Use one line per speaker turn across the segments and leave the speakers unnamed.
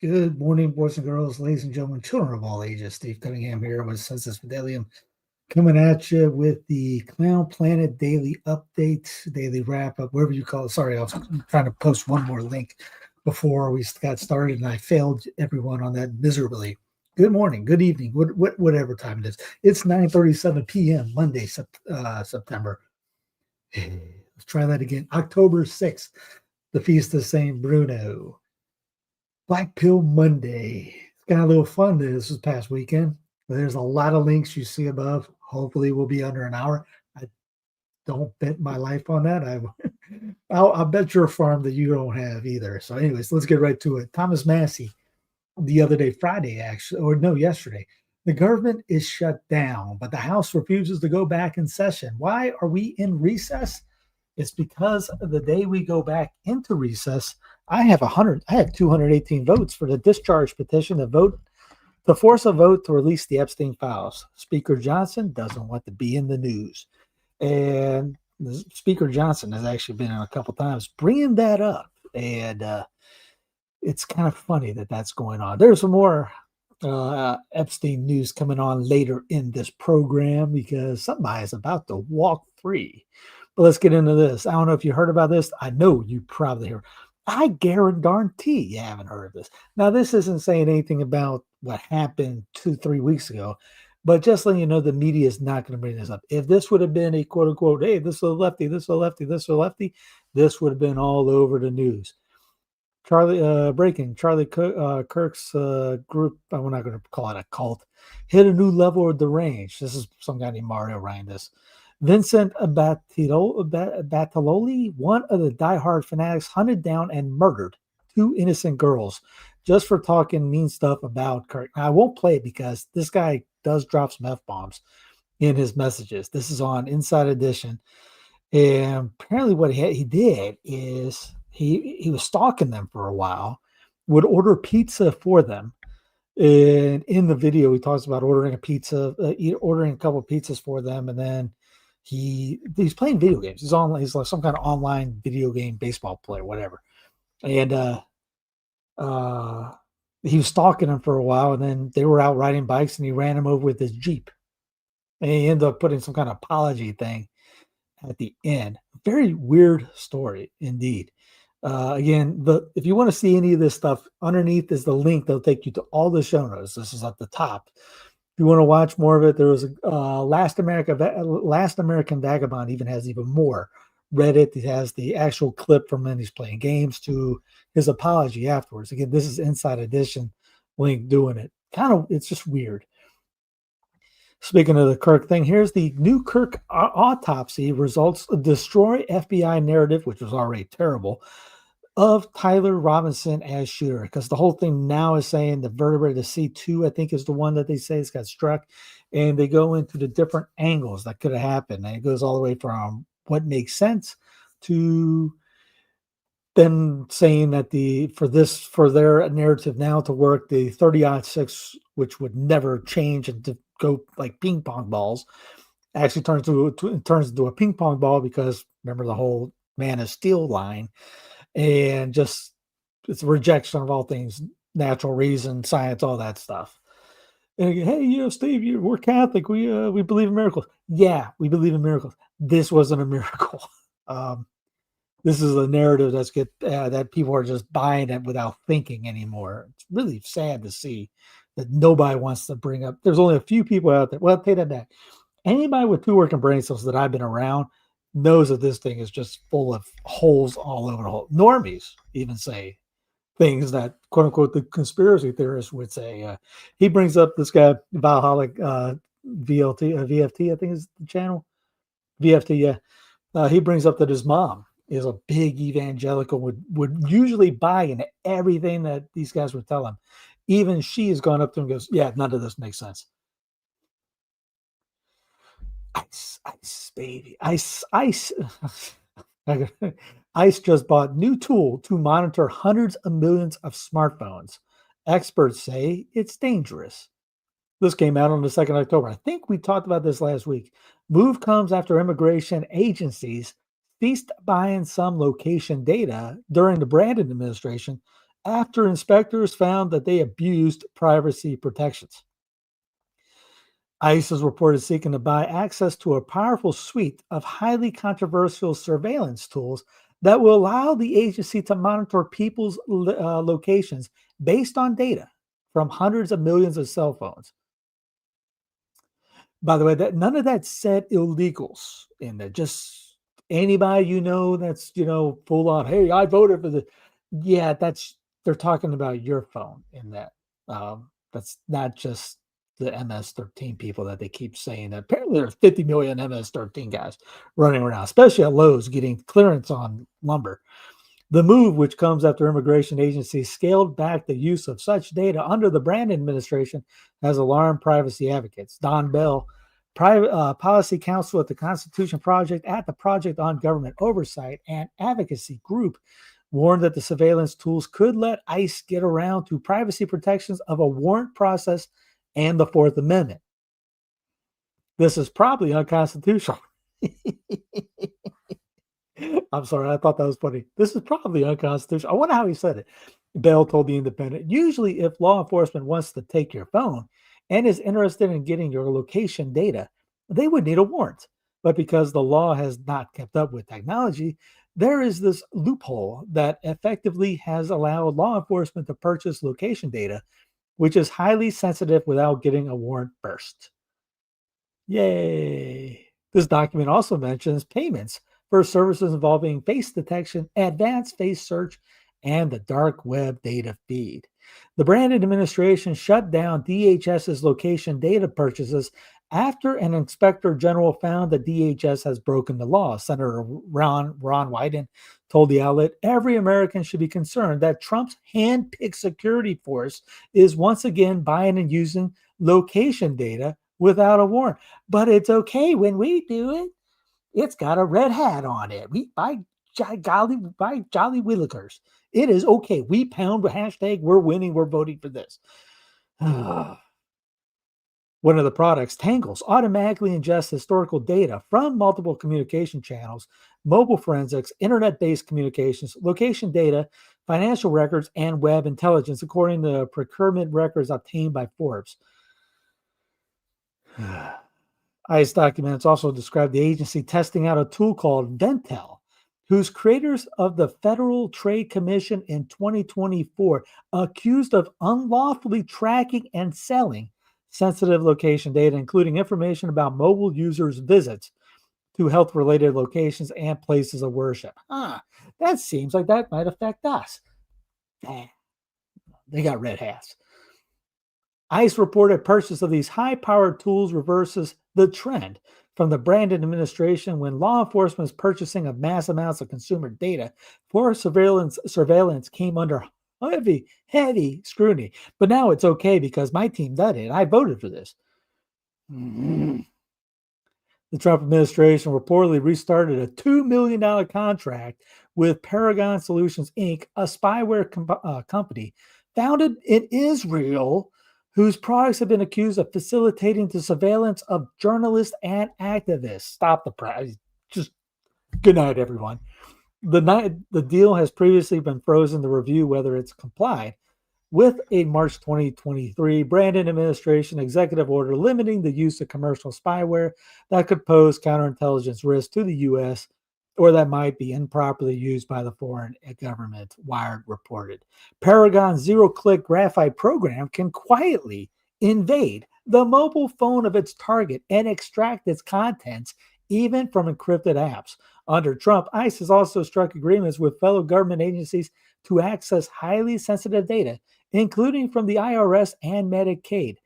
Good morning, boys and girls, ladies and gentlemen, children of all ages. Steve Cunningham here with Senselium, coming at you with the Clown Planet Daily Update, Daily Wrap Up, whatever you call it. Sorry, I was trying to post one more link before we got started, and I failed everyone on that miserably. Good morning, good evening, whatever time it is. It's 9:37 p.m. Monday, September. Let's try that again. October 6th, the Feast of St. Bruno. Black Pill Monday. Got a little fun this past weekend. There's a lot of links you see above. Hopefully, we'll be under an hour. I don't bet my life on that. I'll bet your farm that you don't have either. So, anyways, let's get right to it. Thomas Massey, the other day, Friday, actually, or no, yesterday. The government is shut down, but the House refuses to go back in session. Why are we in recess? It's because the day we go back into recess, I have 218 votes for the discharge petition to force a vote to release the Epstein files. Speaker Johnson doesn't want to be in the news. And Speaker Johnson has actually been in a couple times bringing that up. And it's kind of funny that that's going on. There's some more Epstein news coming on later in this program because somebody is about to walk free. But let's get into this. I don't know if you heard about this. I know you probably heard. I guarantee you haven't heard of this. Now, this isn't saying anything about what happened 2-3 weeks ago, but just letting you know the media is not going to bring this up. If this would have been a quote unquote, hey, this is a lefty, this is a lefty, this is a lefty, this would have been all over the news. Charlie Kirk's group, I'm not going to call it a cult, hit a new level of the range. This is some guy named Mario writing this. Vincent Battaloli, one of the diehard fanatics, hunted down and murdered 2 innocent girls just for talking mean stuff about Kirk. Now, I won't play it because this guy does drop some F-bombs in his messages. This is on Inside Edition. And apparently what he did is he was stalking them for a while, would order pizza for them. And in the video, he talks about ordering a couple of pizzas for them, and then he's playing video games. He's like some kind of online video game baseball player, whatever. And he was stalking him for a while, and then they were out riding bikes, and he ran him over with his Jeep. And he ended up putting some kind of apology thing at the end. Very weird story indeed. Again, if you want to see any of this stuff, underneath is the link that'll take you to all the show notes. This is at the top. If you want to watch more of it, there was a Last American Vagabond even has even more. Reddit, it has the actual clip from when he's playing games to his apology afterwards. Again, this is Inside Edition link doing it. It's just weird. Speaking of the Kirk thing, here's the new Kirk autopsy results destroy FBI narrative, which was already terrible, of Tyler Robinson as shooter. Because the whole thing now is saying the vertebrae, the C2, I think is the one that they say has got struck. And they go into the different angles that could have happened. And it goes all the way from what makes sense to then saying that for their narrative now to work, the 30-06, which would never change and to go like ping pong balls, actually turns into a ping pong ball because remember the whole Man of Steel line, and just it's a rejection of all things natural reason, science, all that stuff. And again, hey, Steve, we're Catholic, we believe in miracles. Yeah, we believe in miracles. This wasn't a miracle. This is a narrative that people are just buying it without thinking anymore. It's really sad to see that nobody wants to bring up. There's only a few people out there. Well, take that back. Anybody with 2 working brain cells that I've been around knows that this thing is just full of holes all over the hole. Normies even say things that, quote unquote, the conspiracy theorists would say. He brings up this guy, Valhalla VFT, I think is the channel. VFT, yeah. He brings up that his mom is a big evangelical, would usually buy into everything that these guys would tell him. Even she has gone up to him and goes, yeah, none of this makes sense. Ice, baby. Ice. ICE just bought new tool to monitor hundreds of millions of smartphones. Experts say it's dangerous. This came out on the 2nd of October. I think we talked about this last week. Move comes after immigration agencies ceased buying some location data during the Brandon administration after inspectors found that they abused privacy protections. ICE is reported seeking to buy access to a powerful suite of highly controversial surveillance tools that will allow the agency to monitor people's locations based on data from hundreds of millions of cell phones. By the way, that none of that said illegals in there. Just anybody that's full on. Hey, I voted for the. Yeah, that's they're talking about your phone in that. That's not just the MS-13 people that they keep saying. That apparently there's 50 million MS-13 guys running around, especially at Lowe's, getting clearance on lumber. The move, which comes after immigration agencies scaled back the use of such data under the Brand administration, has alarmed privacy advocates. Don Bell, policy counsel at the Constitution Project at the Project on Government Oversight and Advocacy Group, warned that the surveillance tools could let ICE get around to privacy protections of a warrant process and the Fourth Amendment. This is probably unconstitutional. I'm sorry, I thought that was funny. This is probably unconstitutional. I wonder how he said it. Bell told The Independent, usually if law enforcement wants to take your phone and is interested in getting your location data, they would need a warrant. But because the law has not kept up with technology, there is this loophole that effectively has allowed law enforcement to purchase location data, which is highly sensitive without getting a warrant first. Yay! This document also mentions payments for services involving face detection, advanced face search, and the dark web data feed. The Brand administration shut down DHS's location data purchases after an inspector general found that DHS has broken the law. Senator Ron Wyden told the outlet, every American should be concerned that Trump's hand-picked security force is once again buying and using location data without a warrant. But it's okay when we do it. It's got a red hat on it. By jolly willikers. It is okay. We pound the hashtag, we're winning, we're voting for this. One of the products, Tangles, automatically ingests historical data from multiple communication channels, mobile forensics, internet-based communications, location data, financial records, and web intelligence, according to procurement records obtained by Forbes. ICE documents also describe the agency testing out a tool called Ventel, whose creators of the Federal Trade Commission in 2024 accused of unlawfully tracking and selling sensitive location data, including information about mobile users' visits to health-related locations and places of worship. That seems like that might affect us. They got red hats. ICE reported purchase of these high-powered tools reverses the trend from the Brand administration when law enforcement's purchasing of mass amounts of consumer data for surveillance came under heavy scrutiny. But now it's okay because my team did it. I voted for this. The Trump administration reportedly restarted a $2 million contract with Paragon Solutions, Inc., a spyware company founded in Israel, whose products have been accused of facilitating the surveillance of journalists and activists. Stop the press. Just good night, everyone. The deal has previously been frozen to review whether it's complied with a March 2023 Brandon administration executive order limiting the use of commercial spyware that could pose counterintelligence risk to the U.S. or that might be improperly used by the foreign government, Wired reported. Paragon's zero-click graphite program can quietly invade the mobile phone of its target and extract its contents, even from encrypted apps. Under Trump, ICE has also struck agreements with fellow government agencies to access highly sensitive data, including from the IRS and Medicaid.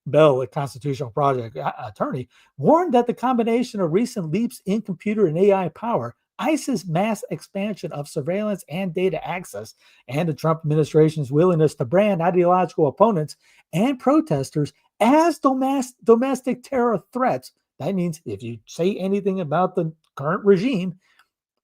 Bell, a Constitutional Project attorney, warned that the combination of recent leaps in computer and AI power, ICE's mass expansion of surveillance and data access, and the Trump administration's willingness to brand ideological opponents and protesters as domestic terror threats. That means if you say anything about the current regime,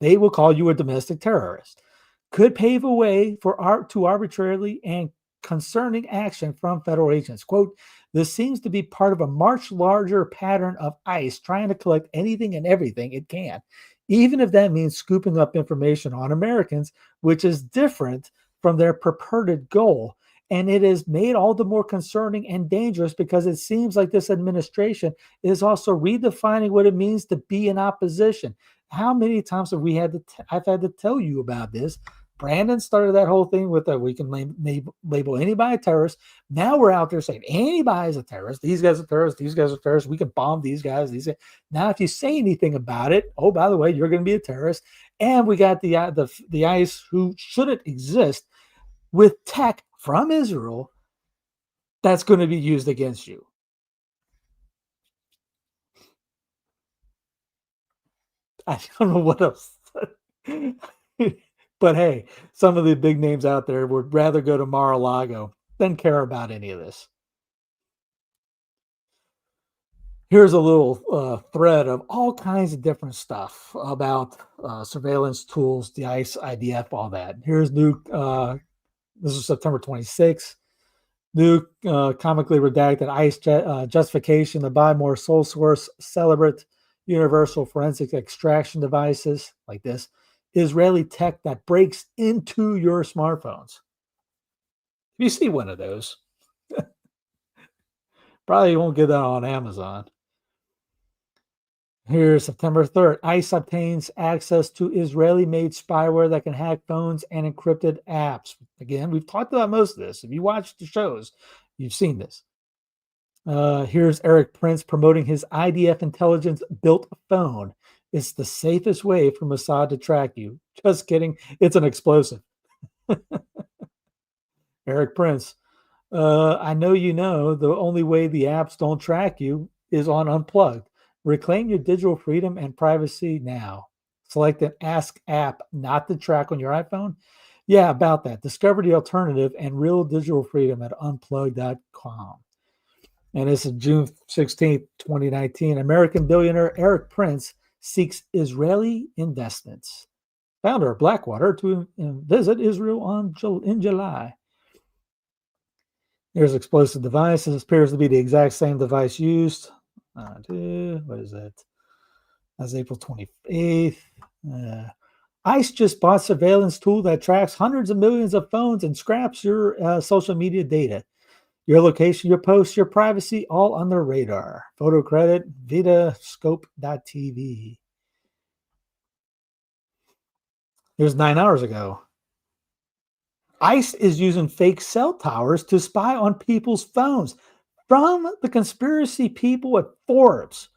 they will call you a domestic terrorist. Could pave a way for arbitrarily and concerning action from federal agents. Quote, this seems to be part of a much larger pattern of ICE trying to collect anything and everything it can, even if that means scooping up information on Americans, which is different from their purported goal. And it is made all the more concerning and dangerous because it seems like this administration is also redefining what it means to be in opposition. How many times have I've had to tell you about this? Brandon started that whole thing with we can label anybody a terrorist. Now we're out there saying anybody's a terrorist. These guys are terrorists. These guys are terrorists. We can bomb these guys. Now, if you say anything about it, oh, by the way, you're going to be a terrorist. And we got the ICE who shouldn't exist with tech from Israel that's going to be used against you. I don't know what else. But hey, some of the big names out there would rather go to Mar-a-Lago than care about any of this. Here's a little thread of all kinds of different stuff about surveillance tools, the ICE, IDF, all that. Here's new, this is September 26th. New comically redacted ICE justification to buy more sole source celibate universal forensic extraction devices like this. Israeli tech that breaks into your smartphones. If you see one of those, probably won't get that on Amazon. Here's September 3rd. ICE obtains access to Israeli-made spyware that can hack phones and encrypted apps. Again, we've talked about most of this. If you watch the shows, you've seen this. Here's Eric Prince promoting his IDF intelligence-built phone. It's the safest way for Mossad to track you. Just kidding. It's an explosive. Eric Prince. I know you know the only way the apps don't track you is on Unplugged. Reclaim your digital freedom and privacy now. Select an Ask app not to track on your iPhone. Yeah, about that. Discover the alternative and real digital freedom at unplugged.com. And this is June 16th, 2019. American billionaire Eric Prince seeks Israeli investments. Founder of Blackwater to visit Israel in July. There's explosive devices. Appears to be the exact same device used. What is that? That's April 28th. ICE just bought surveillance tool that tracks hundreds of millions of phones and scraps your social media data. Your location, your posts, your privacy, all on their radar. Photo credit, vitascope.tv. Here's 9 hours ago. ICE is using fake cell towers to spy on people's phones. From the conspiracy people at Forbes,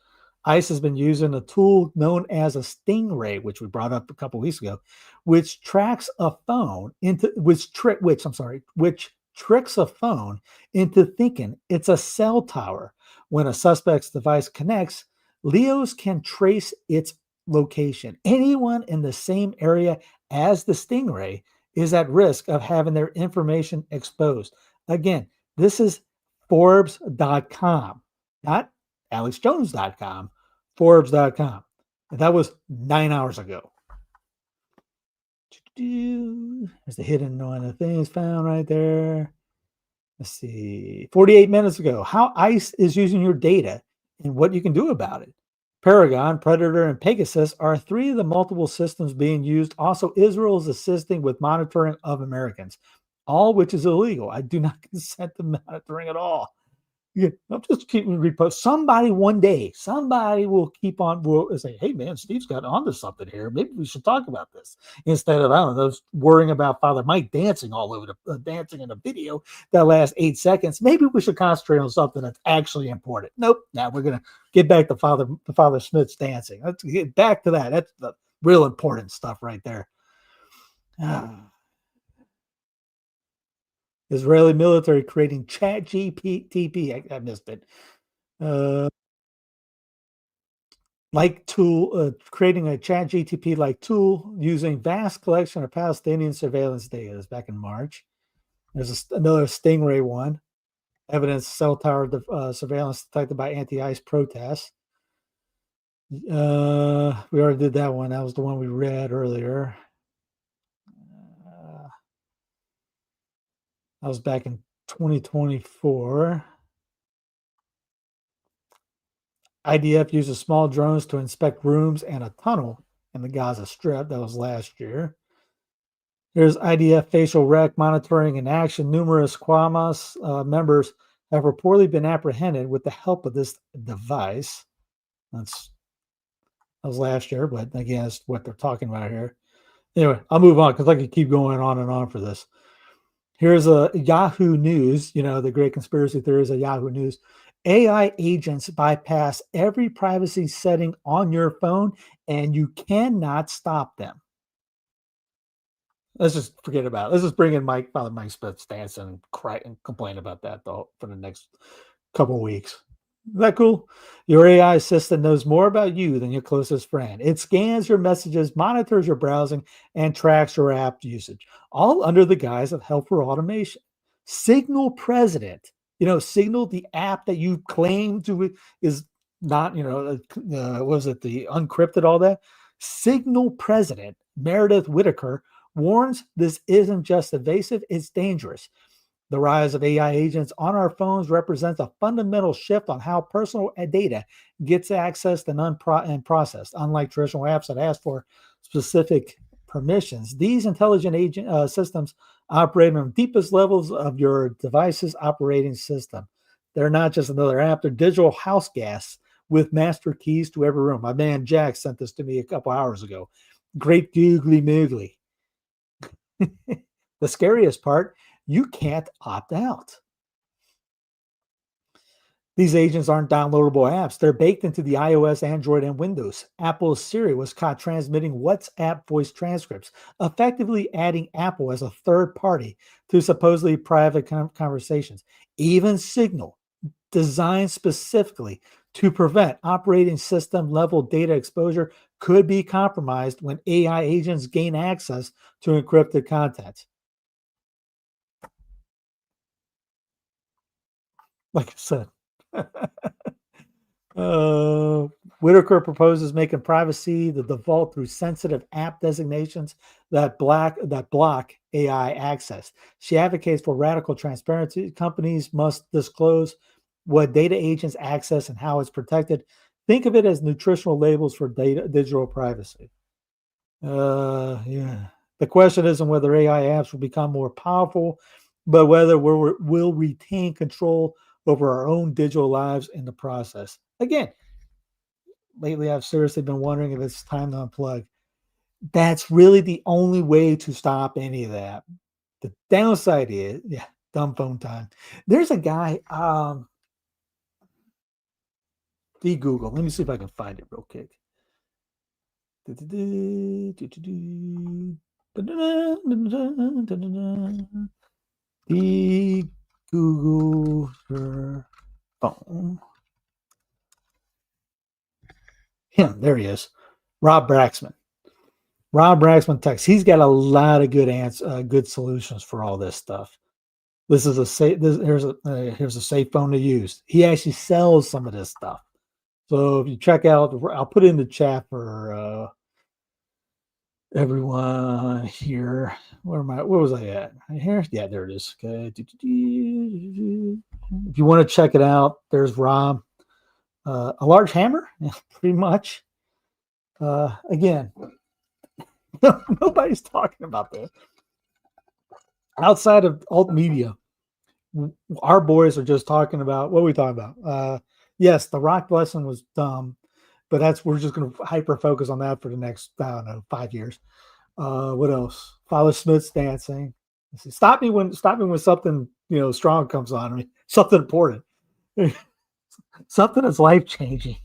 ICE has been using a tool known as a Stingray, which we brought up a couple weeks ago, which tracks a phone into which tricks a phone into thinking it's a cell tower. When a suspect's device connects, Leos can trace its location. Anyone in the same area as the Stingray is at risk of having their information exposed. Again, this is Forbes.com, not AlexJones.com, Forbes.com. And that was 9 hours ago. There's the hidden one of things found right there. Let's see. 48 minutes ago, how ICE is using your data and what you can do about it. Paragon, Predator, and Pegasus are three of the multiple systems being used. Also, Israel is assisting with monitoring of Americans, all which is illegal. I do not consent to monitoring at all. Yeah, I'm just keeping repost. Somebody one day, somebody will say, "Hey man, Steve's got onto something here. Maybe we should talk about this." Instead of, I don't know, worrying about Father Mike dancing all over dancing in a video that lasts 8 seconds. Maybe we should concentrate on something that's actually important. Nope. Now we're gonna get back to Father Smith's dancing. Let's get back to that. That's the real important stuff right there. Israeli military creating ChatGPT. I missed it. Like tool, creating a ChatGPT like tool using vast collection of Palestinian surveillance data. This back in March. There's another Stingray one. Evidence cell tower surveillance detected by anti-ICE protests. We already did that one. That was the one we read earlier. That was back in 2024. IDF uses small drones to inspect rooms and a tunnel in the Gaza Strip. That was last year. There's IDF facial rec monitoring in action. Numerous Hamas members have reportedly been apprehended with the help of this device. That was last year, but again, that's what they're talking about here. Anyway, I'll move on because I could keep going on and on for this. Here's a Yahoo News, the great conspiracy theories of Yahoo News. AI agents bypass every privacy setting on your phone, and you cannot stop them. Let's just forget about it. Let's just bring in Mike Spence and cry and complain about that though for the next couple of weeks. Is that cool? Your AI assistant knows more about you than your closest friend. It scans your messages, monitors your browsing, and tracks your app usage, all under the guise of helpful automation. Signal President, Signal, the app that you claim to is not, was it the uncrypted, all that? Signal President Meredith Whitaker warns this isn't just evasive, it's dangerous. The rise of AI agents on our phones represents a fundamental shift on how personal data gets accessed and processed. Unlike traditional apps that ask for specific permissions, these intelligent agent systems operate on the deepest levels of your device's operating system. They're not just another app, they're digital house gas with master keys to every room. My man Jack sent this to me a couple hours ago. Great googly moogly. The scariest part, you can't opt out. These agents aren't downloadable apps. They're baked into the iOS, Android, and Windows. Apple's Siri was caught transmitting WhatsApp voice transcripts, effectively adding Apple as a third party to supposedly private conversations. Even Signal, designed specifically to prevent operating system level data exposure, could be compromised when AI agents gain access to encrypted content. Like I said, Whitaker proposes making privacy the default through sensitive app designations that block AI access. She advocates for radical transparency. Companies must disclose what data agents access and how it's protected. Think of it as nutritional labels for digital privacy. Yeah. The question isn't whether AI apps will become more powerful, but whether we'll retain control over our own digital lives in the process. Again, lately I've seriously been wondering if it's time to unplug. That's really the only way to stop any of that. The downside is, dumb phone time. There's a guy, the Google. Let me see if I can find it real quick. The Google phone. Him, there he is. Rob Braxman. Rob Braxman Text. He's got a lot of good solutions for all this stuff. This is a safe. Here's a safe phone to use. He actually sells some of this stuff. So if you check out, I'll put it in the chat for everyone here. Where was I at? Right here? Yeah, there it is. Okay. If you want to check it out, there's Rob. A large hammer, pretty much. Again, nobody's talking about this. Outside of alt media, our boys are just talking about, what are we talking about? Yes, the rock blessing was dumb, but we're just going to hyper focus on that for the next, 5 years. What else? Father Smith's dancing. Stop me when something strong comes on me. Something important. Something that's life changing.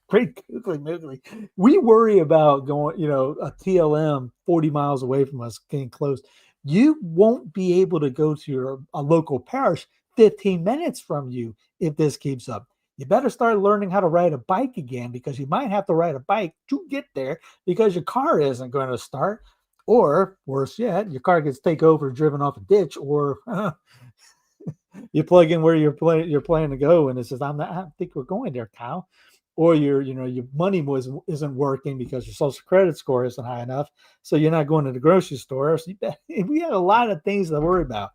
Great googly moogly. We worry about going, a TLM 40 miles away from us getting close. You won't be able to go to a local parish 15 minutes from you if this keeps up. You better start learning how to ride a bike again, because you might have to ride a bike to get there because your car isn't going to start. Or worse yet, your car gets taken over, driven off a ditch, or you plug in where you're planning to go, and it says, I don't think we're going there, Kyle. Or your money isn't working because your social credit score isn't high enough, so you're not going to the grocery store. So we have a lot of things to worry about.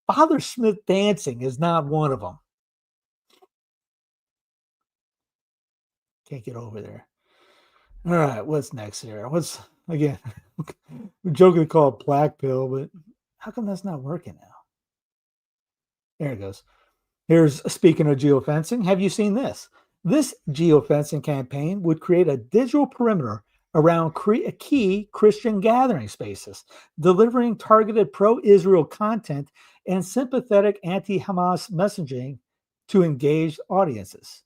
Father Smith dancing is not one of them. Can't get over there. All right, what's next here? again, we jokingly call it black pill, but how come that's not working now? There it goes. Here's speaking of geofencing. Have you seen this? This geofencing campaign would create a digital perimeter around key Christian gathering spaces, delivering targeted pro Israel content and sympathetic anti Hamas messaging to engaged audiences.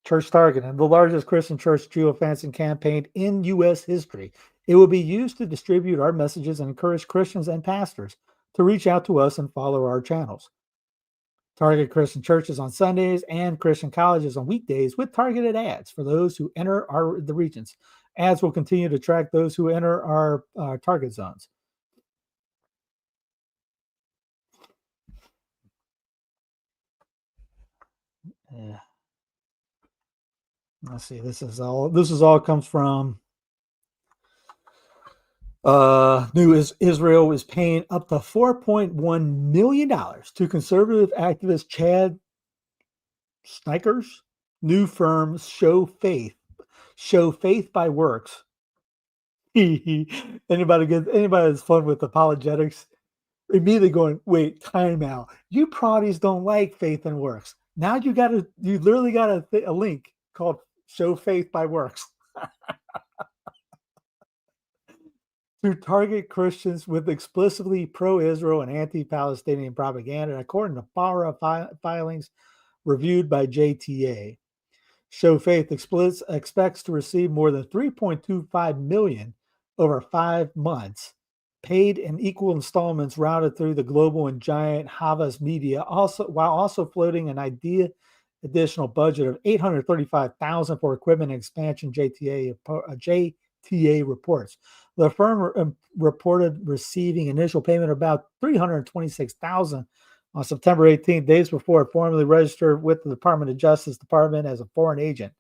Church targeting, the largest Christian church geofencing campaign in U.S. history. It will be used to distribute our messages and encourage Christians and pastors to reach out to us and follow our channels. Target Christian churches on Sundays and Christian colleges on weekdays with targeted ads for those who enter the regions. Ads will continue to track those who enter our target zones. Yeah. Let's see. This is all comes from Israel is paying up to $4.1 million to conservative activist Chad Sniker's new firm Show Faith by Works. anybody that's fun with apologetics immediately going, wait, time out. You proddies don't like faith and works. Now you literally got a link called Show Faith by Works to target Christians with explicitly pro-Israel and anti-Palestinian propaganda, according to FARA filings reviewed by JTA. Show Faith expects to receive more than $3.25 million over 5 months, paid in equal installments routed through the global and giant Havas Media, while also floating an additional budget of $835,000 for equipment expansion. JTA reports. The firm reported receiving initial payment of about $326,000 on September 18th, days before it formally registered with the Department of Justice Department as a foreign agent.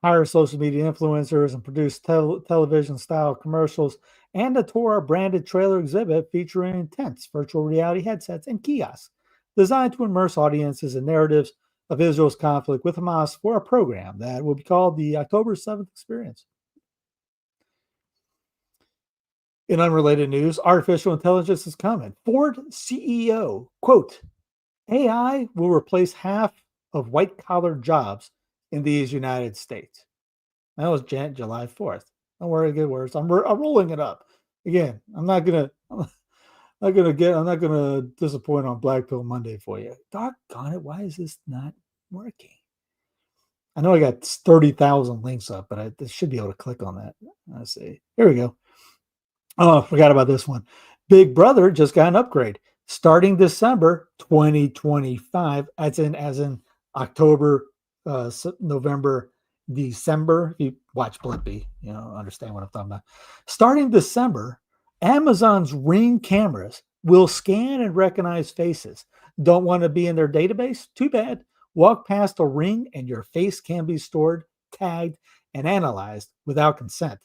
Hire social media influencers and produce television-style commercials and a Torah-branded trailer exhibit featuring tents, virtual reality headsets, and kiosks designed to immerse audiences in narratives of Israel's conflict with Hamas for a program that will be called the October 7th Experience. In unrelated news, artificial intelligence is coming. Ford CEO, quote, AI will replace half of white-collar jobs in these United States. That was July 4th. Don't worry, it get worse. I'm rolling it up. Again, I'm not gonna disappoint on Black Pill Monday for you. Doggone it, why is this not working? I know I got 30,000 links up, but I should be able to click on that. Let's see. Here we go. Oh, I forgot about this one. Big Brother just got an upgrade. Starting December 2025, as in October, November, December. If you watch Blippy, understand what I'm talking about. Starting December, Amazon's Ring cameras will scan and recognize faces. Don't want to be in their database? Too bad. Walk past a Ring and your face can be stored, tagged, and analyzed without consent.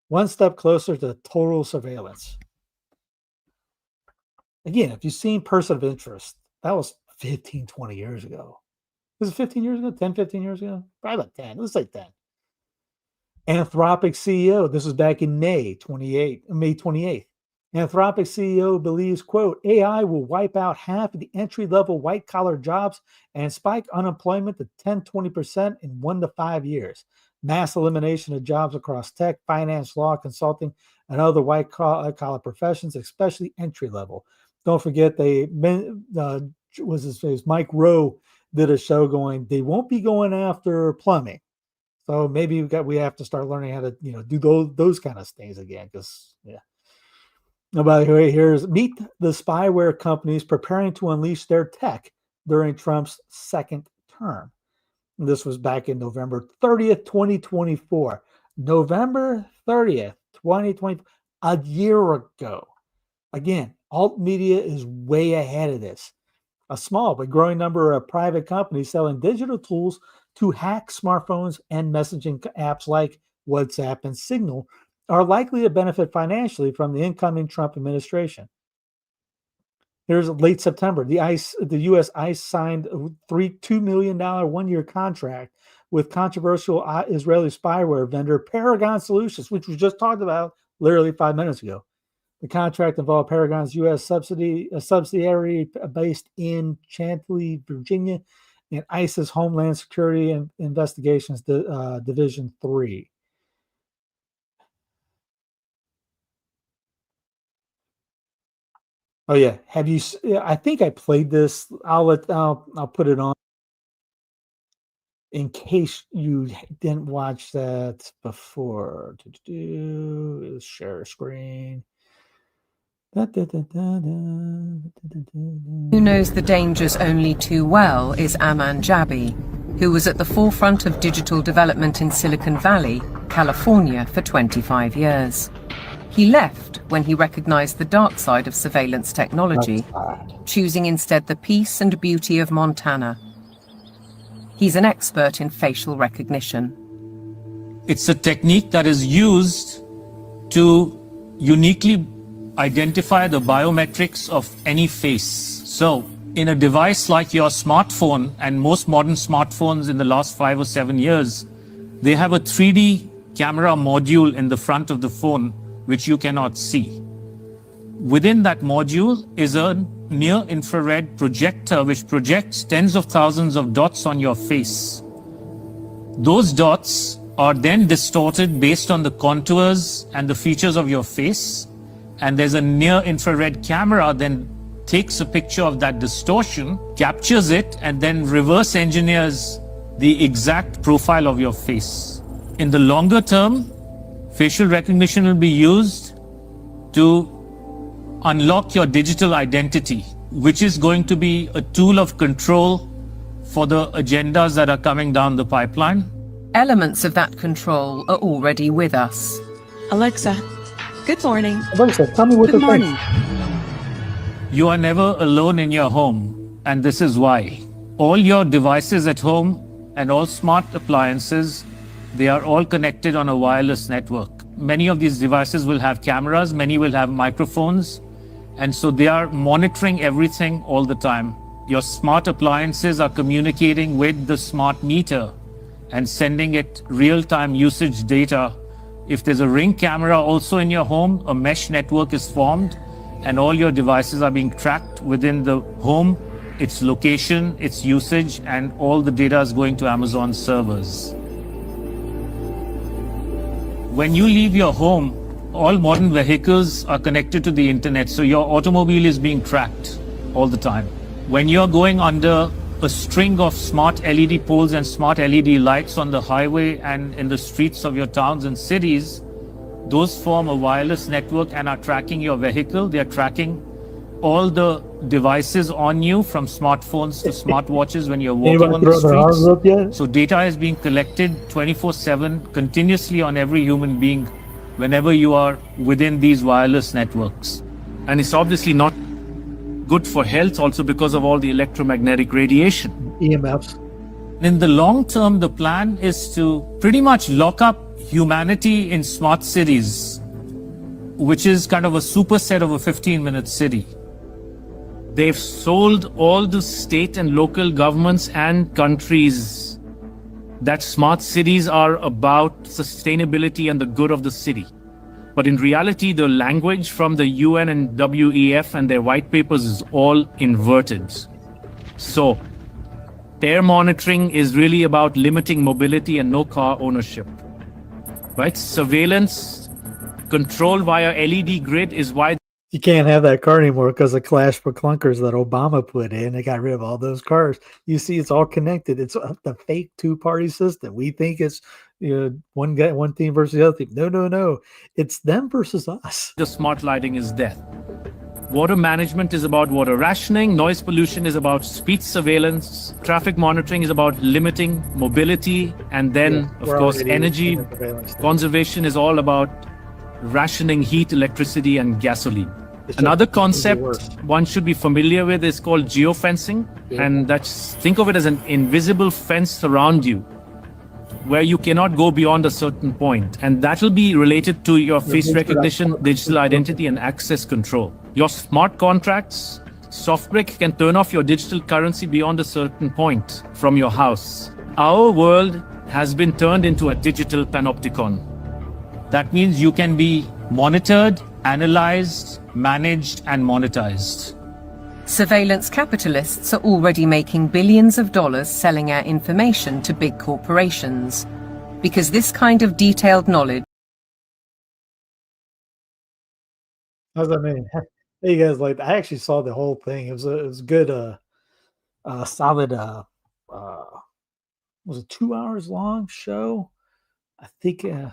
One step closer to total surveillance. Again, if you've seen Person of Interest, that was 15, 20 years ago. Was it 15 years ago? 10, 15 years ago? Probably about 10. Let's say 10. Anthropic CEO, this was back in May 28th. Anthropic CEO believes, quote, AI will wipe out half of the entry-level white-collar jobs and spike unemployment to 10-20% in 1 to 5 years. Mass elimination of jobs across tech, finance, law, consulting, and other white-collar professions, especially entry-level. Don't forget, was his face, Mike Rowe did a show going, they won't be going after plumbing. So maybe we have to start learning how to, do those kind of things again, because, yeah. By the way, meet the spyware companies preparing to unleash their tech during Trump's second term. And this was back in November 30th, 2024. November 30th, 2020, a year ago. Again, alt media is way ahead of this. A small but growing number of private companies selling digital tools to hack smartphones and messaging apps like WhatsApp and Signal are likely to benefit financially from the incoming Trump administration. Here's late September. The U.S. ICE signed a $2 million one-year contract with controversial Israeli spyware vendor Paragon Solutions, which we just talked about literally 5 minutes ago. The contract involved Paragon's U.S. subsidiary based in Chantilly, Virginia, and ICE's Homeland Security and Investigations Division 3. Oh yeah, have you? I think I played this. I'll put it on in case you didn't watch that before. Share screen.
Who knows the dangers only too well is Aman Jabi, who was at the forefront of digital development in Silicon Valley, California for 25 years. He left when he recognized the dark side of surveillance technology, choosing instead the peace and beauty of Montana. He's an expert in facial recognition.
It's a technique that is used to uniquely identify the biometrics of any face. So, in a device like your smartphone, and most modern smartphones in the last 5 or 7 years, they have a 3D camera module in the front of the phone which you cannot see. Within that module is a near-infrared projector which projects tens of thousands of dots on your face. Those dots are then distorted based on the contours and the features of your face, and there's a near-infrared camera then takes a picture of that distortion, captures it, and then reverse engineers the exact profile of your face. In the longer term, facial recognition will be used to unlock your digital identity, which is going to be a tool of control for the agendas that are coming down the pipeline.
Elements of that control are already with us.
Alexa, good morning.
Alexa, tell me what
Good
to
morning.
think.
You are never alone in your home, and this is why. All your devices at home and all smart appliances, they are all connected on a wireless network. Many of these devices will have cameras, many will have microphones, and so they are monitoring everything all the time. Your smart appliances are communicating with the smart meter and sending it real-time usage data. If there's a Ring camera also in your home, a mesh network is formed, and all your devices are being tracked within the home, its location, its usage, and all the data is going to Amazon servers. When you leave your home, all modern vehicles are connected to the internet, so your automobile is being tracked all the time. When you're going under a string of smart LED poles and smart LED lights on the highway and in the streets of your towns and cities, those form a wireless network and are tracking your vehicle. They are tracking all the devices on you, from smartphones to smartwatches when you're walking on the streets. So data is being collected 24/7 continuously on every human being whenever you are within these wireless networks. And it's obviously not good for health also because of all the electromagnetic radiation.
EMFs.
In the long term, the plan is to pretty much lock up humanity in smart cities, which is kind of a superset of a 15-minute city. They've sold all the state and local governments and countries that smart cities are about sustainability and the good of the city. But in reality, the language from the UN and WEF and their white papers is all inverted. So their monitoring is really about limiting mobility and no car ownership. Right? Surveillance, control via LED grid is why
You can't have that car anymore because of Clash for Clunkers that Obama put in. They got rid of all those cars. You see, it's all connected. It's the fake two-party system. We think it's one guy, one team versus the other team. No. It's them versus us.
the smart lighting is there. Water management is about water rationing. Noise pollution is about speed surveillance. Traffic monitoring is about limiting mobility. And then, of course, energy conservation is all about rationing heat, electricity, and gasoline. Another concept one should be familiar with is called geofencing. And that's, think of it as an invisible fence around you where you cannot go beyond a certain point. And that will be related to your face recognition, digital identity, and access control. Your smart contracts, SoftBrick can turn off your digital currency beyond a certain point from your house. Our world has been turned into a digital panopticon. That means you can be monitored, analyzed, managed, and monetized.
Surveillance capitalists are already making billions of dollars selling our information to big corporations, because this kind of detailed knowledge.
How's that mean? Hey, you guys, like, I actually saw the whole thing. It was a good, solid, was it 2 hours long show? I think I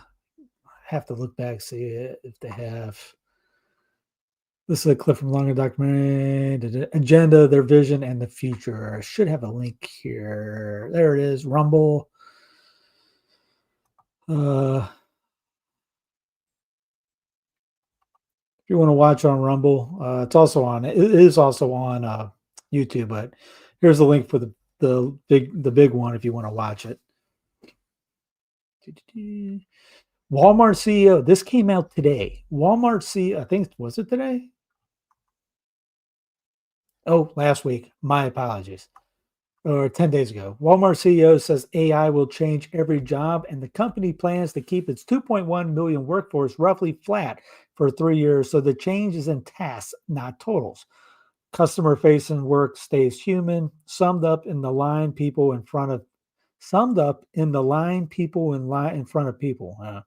have to look back, see if they have. This is a clip from longer documentary, the agenda, their vision, and the future. I should have a link here. There it is, Rumble. If you want to watch on Rumble, it's also on. It is also on YouTube. But here's the link for the big one if you want to watch it. Walmart CEO. This came out today. Walmart CEO. I think was it today? Oh, last week. My apologies. Or 10 days ago. Walmart CEO says AI will change every job, and the company plans to keep its 2.1 million workforce roughly flat for 3 years. So the change is in tasks, not totals. Customer-facing work stays human. Summed up in the line people in front of people.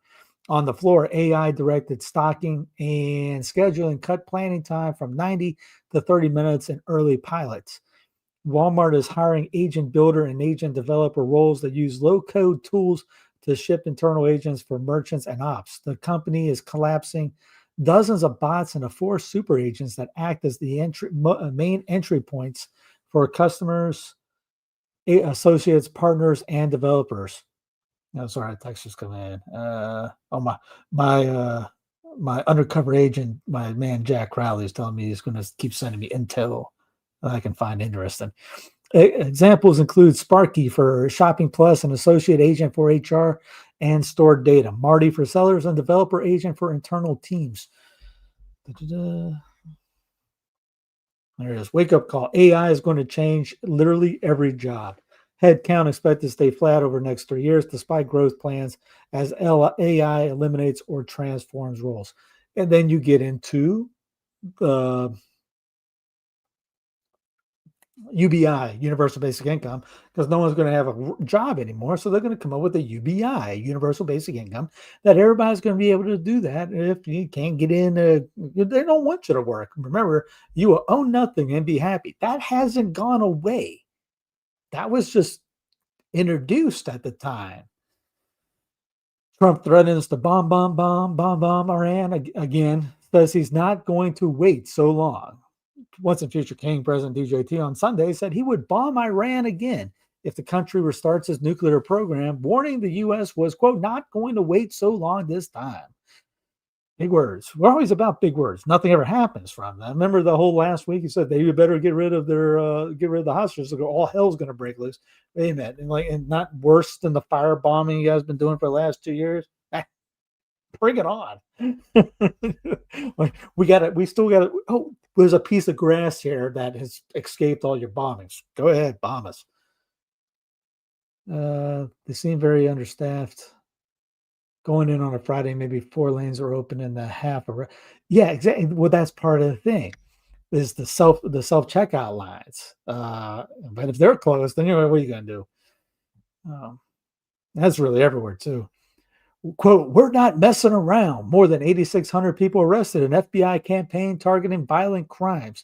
On the floor, AI directed stocking and scheduling cut planning time from 90 to 30 minutes in early pilots. Walmart is hiring agent builder and agent developer roles that use low-code tools to ship internal agents for merchants and ops. The company is collapsing dozens of bots into 4 super agents that act as the main entry points for customers, associates, partners, and developers. No, sorry, the text just coming in. My undercover agent, my man Jack Crowley, is telling me he's going to keep sending me intel that I can find interesting. Examples include Sparky for Shopping Plus, an associate agent for HR and stored data, Marty for sellers, and developer agent for internal teams. There it is. Wake up call. AI is going to change literally every job. Headcount expected to stay flat over the next 3 years, despite growth plans as AI eliminates or transforms roles. And then you get into the UBI, Universal Basic Income, because no one's going to have a job anymore. So they're going to come up with a UBI, Universal Basic Income, that everybody's going to be able to do that. If you can't get in, they don't want you to work. Remember, you will own nothing and be happy. That hasn't gone away. That was just introduced at the time. Trump threatens to bomb Iran again, says he's not going to wait so long. Once and future King President DJT on Sunday said he would bomb Iran again if the country restarts its nuclear program, warning the U.S. was, quote, not going to wait so long this time. Big words. We're always about big words. Nothing ever happens from them. Remember the whole last week he said they better get rid of the hostages. All hell's going to break loose. Wait a minute, and not worse than the firebombing you guys been doing for the last 2 years. Bring it on. We still got it. Oh, there's a piece of grass here that has escaped all your bombings. Go ahead, bomb us. They seem very understaffed. Going in on a Friday, maybe 4 lanes are open and the half. Yeah, exactly. Well, that's part of the thing. Is the self checkout lines. But if they're closed, then what are you going to do? That's really everywhere too. Quote, we're not messing around. More than 8,600 people arrested in FBI campaign targeting violent crimes.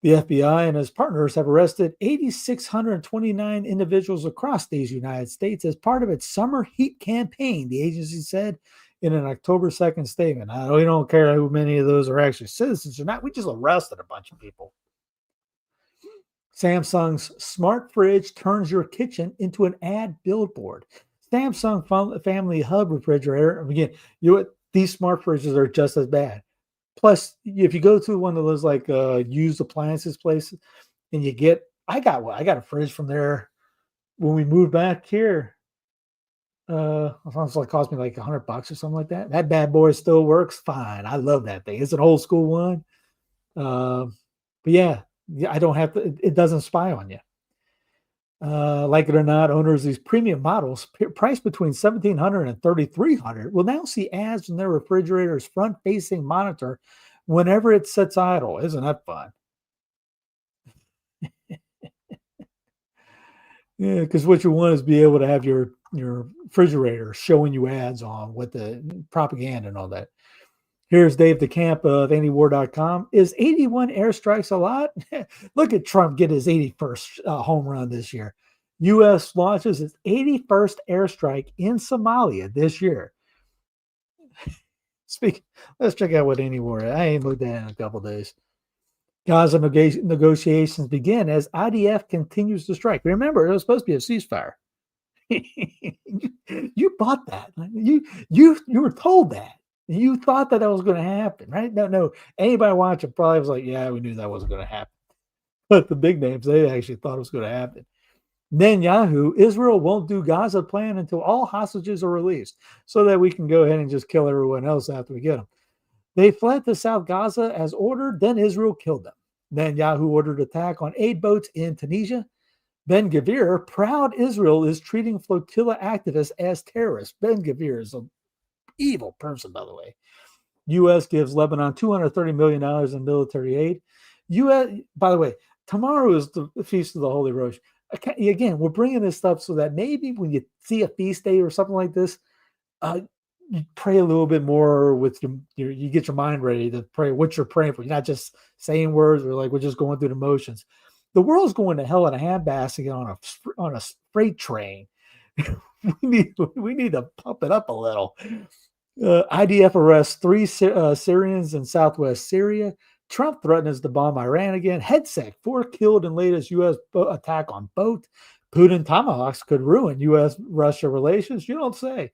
The FBI and its partners have arrested 8,629 individuals across these United States as part of its summer heat campaign, the agency said in an October 2nd statement. We don't care how many of those are actually citizens or not. We just arrested a bunch of people. Samsung's smart fridge turns your kitchen into an ad billboard. Samsung Family Hub refrigerator. Again, these smart fridges are just as bad. Plus, if you go to one of those like used appliances places, and I got a fridge from there when we moved back here. It cost me like $100 or something like that. That bad boy still works fine. I love that thing. It's an old school one. But yeah, I don't have to. It doesn't spy on you. Like it or not, owners of these premium models, priced between $1,700 and $3,300, will now see ads in their refrigerator's front-facing monitor whenever it sits idle. Isn't that fun? Yeah, because what you want is be able to have your refrigerator showing you ads on what the propaganda and all that. Here's Dave DeCamp of antiwar.com. Is 81 airstrikes a lot? Look at Trump get his 81st home run this year. U.S. launches its 81st airstrike in Somalia this year. Let's check out what antiwar is. I ain't looked at it in a couple days. Gaza negotiations begin as IDF continues to strike. Remember, it was supposed to be a ceasefire. You bought that. You were told that. You thought that was going to happen, right? No. Anybody watching probably was like, yeah, we knew that wasn't going to happen. But the big names, they actually thought it was going to happen. Netanyahu, Israel won't do Gaza plan until all hostages are released so that we can go ahead and just kill everyone else after we get them. They fled to South Gaza as ordered, then Israel killed them. Netanyahu ordered attack on aid boats in Tunisia. Ben-Gvir, proud Israel is treating flotilla activists as terrorists. Ben-Gvir is an evil person, by the way. U.S. gives Lebanon $230 million in military aid. U.S. By the way, tomorrow is the Feast of the Holy Rosh. Again, we're bringing this stuff so that maybe when you see a feast day or something like this, you pray a little bit more with you get your mind ready to pray what you're praying for. You're not just saying words or like we're just going through the motions. The world's going to hell in a handbasket on a freight train. we need to pump it up a little. IDF arrests 3 Syrians in southwest Syria. Trump threatens to bomb Iran again. Headsec, 4 killed in latest U.S. attack on boat. Putin tomahawks could ruin U.S.-Russia relations. You don't say.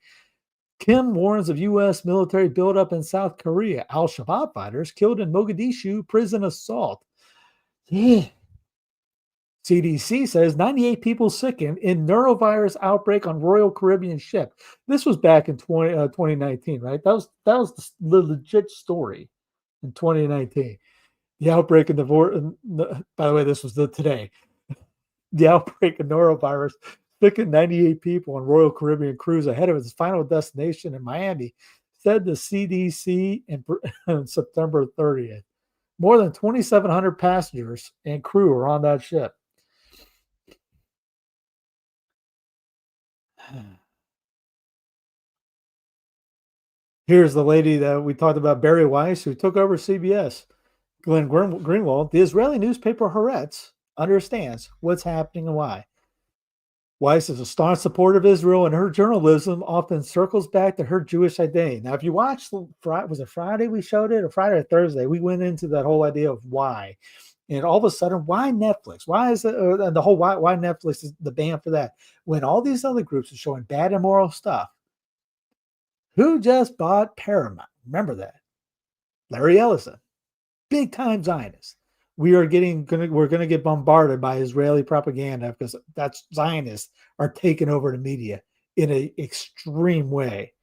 Kim warns of U.S. military buildup in South Korea. Al-Shabaab fighters killed in Mogadishu prison assault. Yeah. CDC says 98 people sickened in neurovirus outbreak on Royal Caribbean ship. This was back in 2019, right? That was the legit story in 2019. The outbreak of by the way, this was today. The outbreak of norovirus sickened 98 people on Royal Caribbean cruise ahead of its final destination in Miami, said the CDC on September 30th. More than 2,700 passengers and crew are on that ship. Here's the lady that we talked about, Barry Weiss, who took over CBS. Glenn Greenwald, the Israeli newspaper Haaretz, understands what's happening and why. Weiss is a staunch supporter of Israel, and her journalism often circles back to her Jewish identity. Now, if you watched, was it Friday we showed it, or Friday or Thursday, we went into that whole idea of why. And all of a sudden, why Netflix? Why is it the whole why Netflix is the ban for that? When all these other groups are showing bad, immoral stuff. Who just bought Paramount? Remember that. Larry Ellison, big time Zionist. We're going to get bombarded by Israeli propaganda because that's Zionists are taking over the media in an extreme way.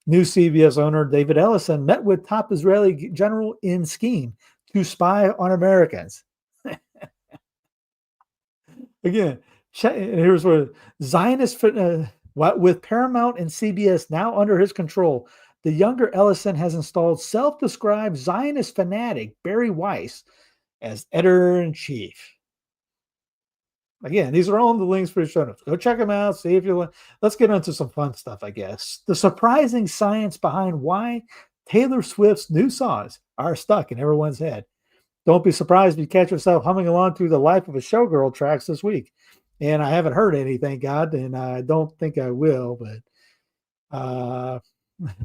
New CBS owner David Ellison met with top Israeli general in scheme to spy on Americans. Again, here's where Zionist with Paramount and CBS now under his control, the younger Ellison has installed self-described Zionist fanatic Barry Weiss as editor-in-chief. Again, these are all the links for the show notes. Go check them out. See if you want. Let's get into some fun stuff, I guess. The surprising science behind why Taylor Swift's new songs are stuck in everyone's head. Don't be surprised if you catch yourself humming along through the Life of a Showgirl tracks this week. And I haven't heard any, thank God, and I don't think I will. But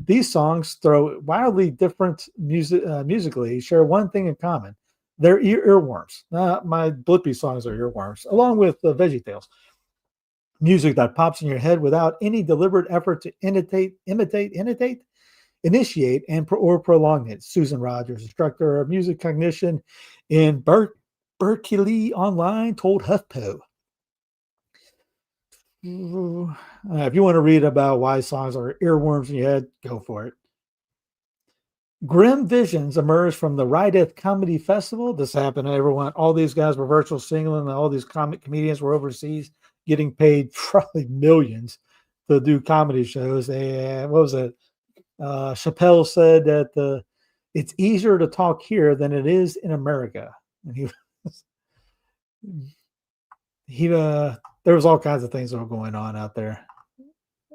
these songs, throw wildly different musically, share one thing in common. They're earworms. My Blippi songs are earworms, along with VeggieTales. Music that pops in your head without any deliberate effort to initiate, or prolong it. Susan Rogers, instructor of music cognition in Berkeley Online, told HuffPo. If you want to read about why songs are earworms in your head, go for it. Grim visions emerged from the Rydeth Comedy Festival. This happened to everyone. All these guys were virtual singling, and all these comedians were overseas. getting paid probably millions to do comedy shows. And what was it? Chappelle said that it's easier to talk here than it is in America. And there was all kinds of things that were going on out there.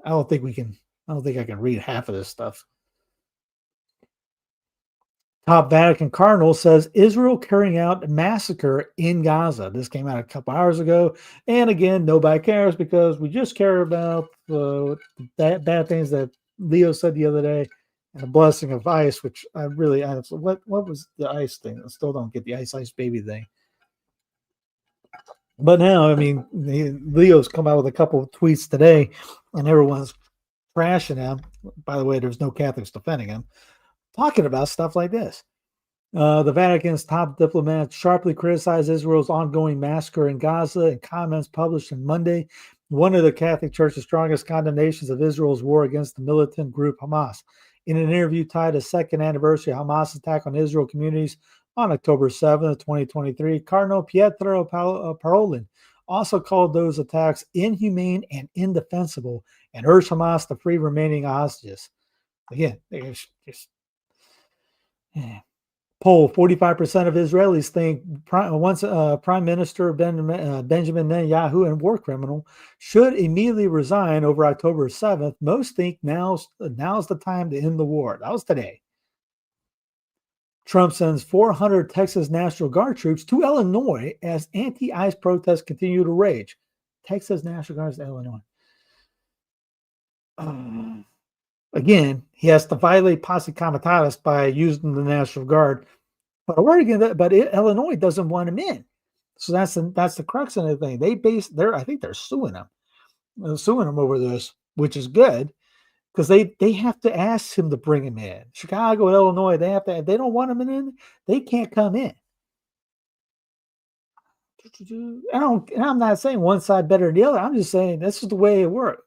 I don't think I can read half of this stuff. Top Vatican cardinal says Israel carrying out a massacre in Gaza. This came out a couple hours ago. And again, nobody cares because we just care about the bad things that Leo said the other day and the blessing of ice, which what was the ice thing? I still don't get the ice baby thing. But now, I mean, Leo's come out with a couple of tweets today and everyone's trashing him. By the way, there's no Catholics defending him. Talking about stuff like this. The Vatican's top diplomat sharply criticized Israel's ongoing massacre in Gaza in comments published on Monday. One of the Catholic Church's strongest condemnations of Israel's war against the militant group Hamas. In an interview tied to the second anniversary of Hamas' attack on Israel communities on October 7th, 2023, Cardinal Pietro Parolin also called those attacks inhumane and indefensible and urged Hamas to free remaining hostages. Again, poll 45% of Israelis think Prime Minister Benjamin Netanyahu and war criminal should immediately resign over October 7th. Most think now's the time to end the war. That was today. Trump sends 400 Texas National Guard troops to Illinois as anti-ICE protests continue to rage. Texas National Guard to Illinois. Again, he has to violate posse comitatus by using the National Guard, but Illinois doesn't want him in. So that's the crux of the thing. I think they're suing him. They're suing him over this, which is good because they have to ask him to bring him in. Chicago and Illinois, if they don't want him in, they can't come in. I'm not saying one side better than the other. I'm just saying this is the way it works.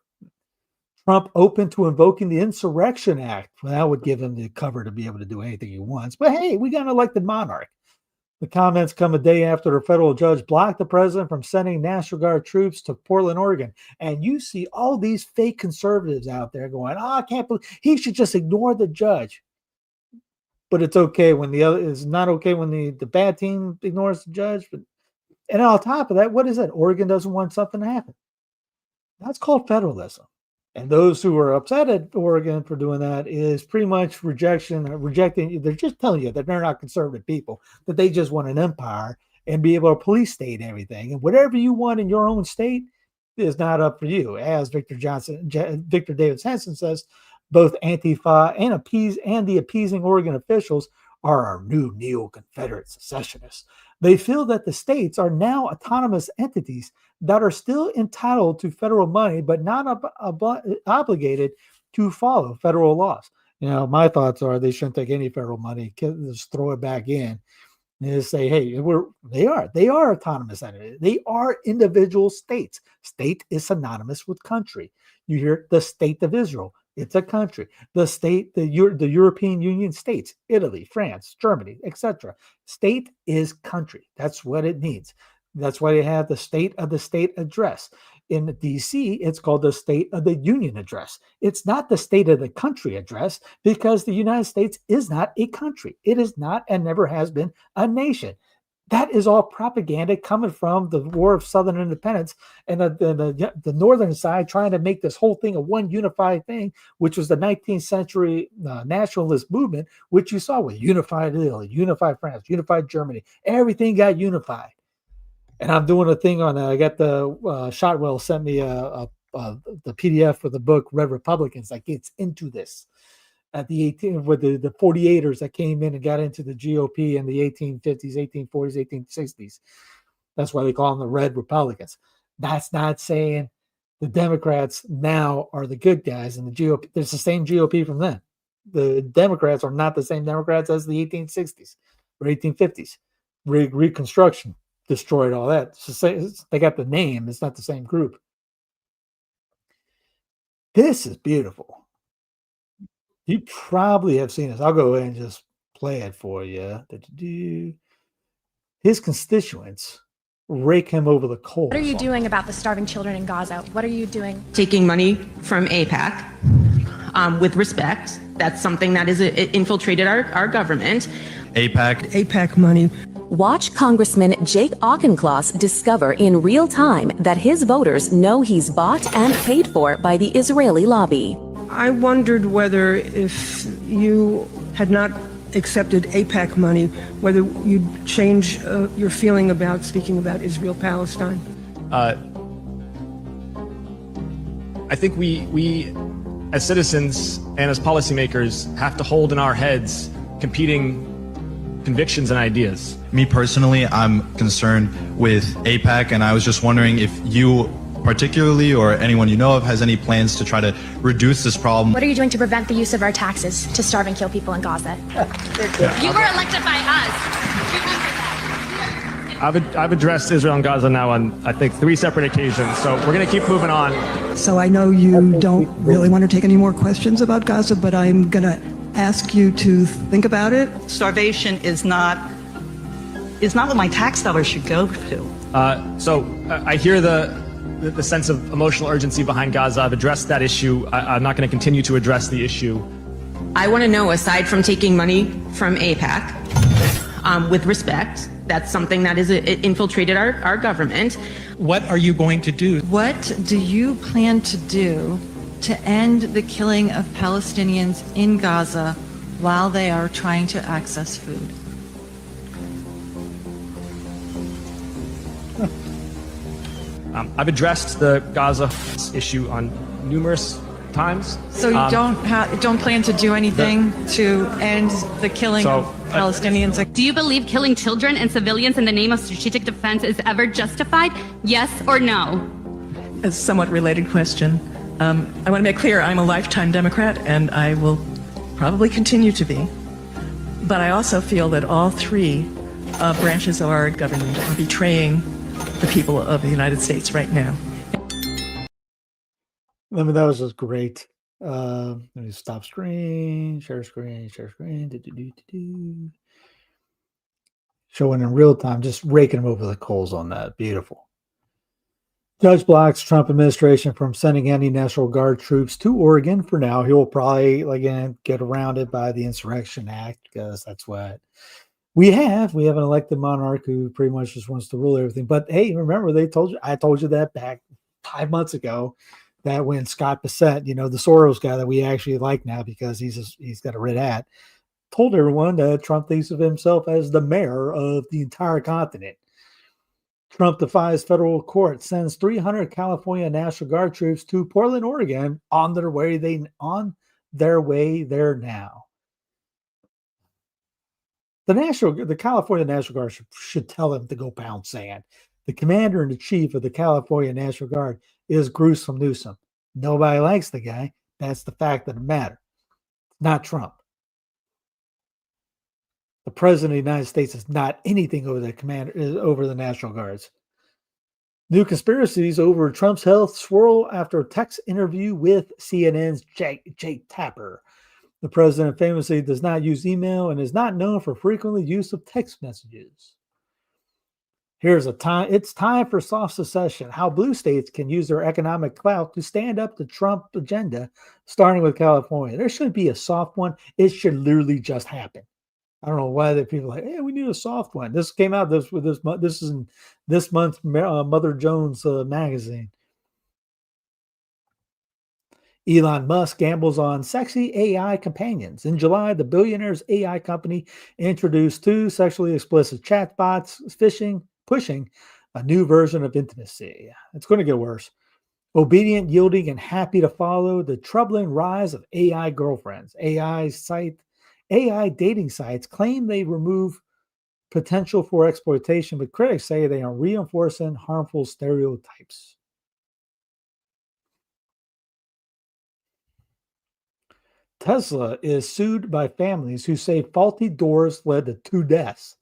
Trump open to invoking the Insurrection Act. Well, that would give him the cover to be able to do anything he wants. But hey, we got an elected monarch. The comments come a day after a federal judge blocked the president from sending National Guard troops to Portland, Oregon. And you see all these fake conservatives out there going, I can't believe he should just ignore the judge. But it's okay when it's not okay when the bad team ignores the judge. And on top of that, what is that? Oregon doesn't want something to happen. That's called federalism. And those who are upset at Oregon for doing that is pretty much rejecting. They're just telling you that they're not conservative people, that they just want an empire and be able to police state everything. And whatever you want in your own state is not up for you. As Victor Davis Hanson says, both Antifa and the appeasing Oregon officials are our new neo-Confederate secessionists. They feel that the states are now autonomous entities that are still entitled to federal money, but not obligated to follow federal laws. My thoughts are they shouldn't take any federal money, just throw it back in and just say, hey, they are autonomous entities. They are individual states. State is synonymous with country. You hear the state of Israel. It's a country. The European Union states, Italy, France, Germany, etc. State is country. That's what it means. That's why they have the State of the State address. In DC, it's called the State of the Union address. It's not the State of the Country address because the United States is not a country. It is not and never has been a nation. That is all propaganda coming from the War of Southern Independence and the northern side trying to make this whole thing a one unified thing, which was the 19th century nationalist movement, which you saw with unified Italy, unified France, unified Germany. Everything got unified. And I'm doing a thing on I got the Shotwell sent me the PDF for the book Red Republicans that gets into this. At the 48ers that came in and got into the GOP in the 1850s, 1840s, 1860s. That's why they call them the Red Republicans. That's not saying the Democrats now are the good guys and the GOP. There's the same GOP from then. The Democrats are not the same Democrats as the 1860s or 1850s. Reconstruction destroyed all that. They got the name. It's not the same group. This is beautiful. You probably have seen this. I'll go ahead and just play it for you. His constituents rake him over the coals.
What are you doing about the starving children in Gaza? What are you doing?
Taking money from AIPAC with respect. That's something that is infiltrated our government.
AIPAC money.
Watch Congressman Jake Auchincloss discover in real time that his voters know he's bought and paid for by the Israeli lobby.
I wondered whether if you had not accepted AIPAC money, whether you'd change your feeling about speaking about Israel-Palestine.
I think we as citizens and as policymakers have to hold in our heads competing convictions and ideas.
Me personally, I'm concerned with AIPAC, and I was just wondering if you particularly or anyone you know of has any plans to try to reduce this problem.
What are you doing to prevent the use of our taxes to starve and kill people in Gaza?
You were elected by us.
I've addressed Israel and Gaza now on, I think, 3 separate occasions, so we're going to keep moving on.
So I know you don't really want to take any more questions about Gaza, but I'm going to ask you to think about it.
Starvation is not what my tax dollars should go to.
So I hear the sense of emotional urgency behind Gaza. I've addressed that issue. I'm not going to continue to address the issue.
I want to know, aside from taking money from AIPAC with respect, that's something that is infiltrated our government.
What are you going to do?
What do you plan to do to end the killing of Palestinians in Gaza while they are trying to access food?
I've addressed the Gaza issue on numerous times.
So you don't plan to do anything to end the killing of Palestinians?
Do you believe killing children and civilians in the name of strategic defense is ever justified? Yes or no?
A somewhat related question. I want to make clear I'm a lifetime Democrat, and I will probably continue to be. But I also feel that all 3 branches of our government are betraying the people of the United States right now.
I mean, that was just great. Let me stop screen, share screen. Showing in real time, just raking them over the coals on that. Beautiful. Judge blocks Trump administration from sending any National Guard troops to Oregon for now. He will probably, again, get around it by the Insurrection Act, because that's what we have. We have an elected monarch who pretty much just wants to rule everything. But hey, remember, I told you that back 5 months ago, that when Scott Bassett, the Soros guy that we actually like now because he's got a red hat, told everyone that Trump thinks of himself as the mayor of the entire continent. Trump defies federal court, sends 300 California National Guard troops to Portland, Oregon, on their way there now. The California National Guard should tell him to go pound sand. The commander-in-chief of the California National Guard is Gruesome Newsom. Nobody likes the guy. That's the fact of the matter. Not Trump. The president of the United States is not anything over the National Guards. New conspiracies over Trump's health swirl after a text interview with CNN's Jake Tapper. The president famously does not use email and is not known for frequently use of text messages. It's time for soft secession, how blue states can use their economic clout to stand up to Trump agenda, starting with California. There shouldn't be a soft one. It should literally just happen. I don't know why the people are like, hey, we need a soft one. This came out this is in this month's Mother Jones magazine. Elon Musk gambles on sexy AI companions. In July, the billionaire's AI company introduced 2 sexually explicit chatbots, pushing a new version of intimacy. It's going to get worse. Obedient, yielding, and happy to follow the troubling rise of AI girlfriends. AI dating sites claim they remove potential for exploitation, but critics say they are reinforcing harmful stereotypes. Tesla is sued by families who say faulty doors led to 2 deaths.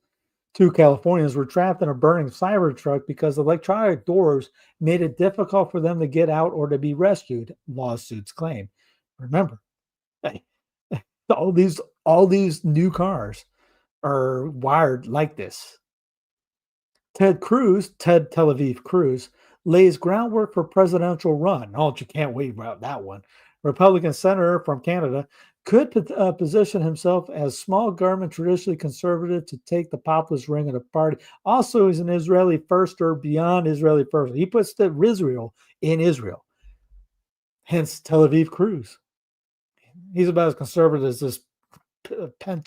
2 Californians were trapped in a burning Cybertruck because electronic doors made it difficult for them to get out or to be rescued, lawsuits claim. Remember, all these new cars are wired like this. Ted Tel Aviv Cruz, lays groundwork for presidential run. Oh, you can't wait about that one. Republican senator from Canada could position himself as small government, traditionally conservative, to take the populist ring of the party. Also, he's an Israeli first or beyond Israeli first. He puts the Israel in Israel. Hence, Tel Aviv Cruz. He's about as conservative as this pen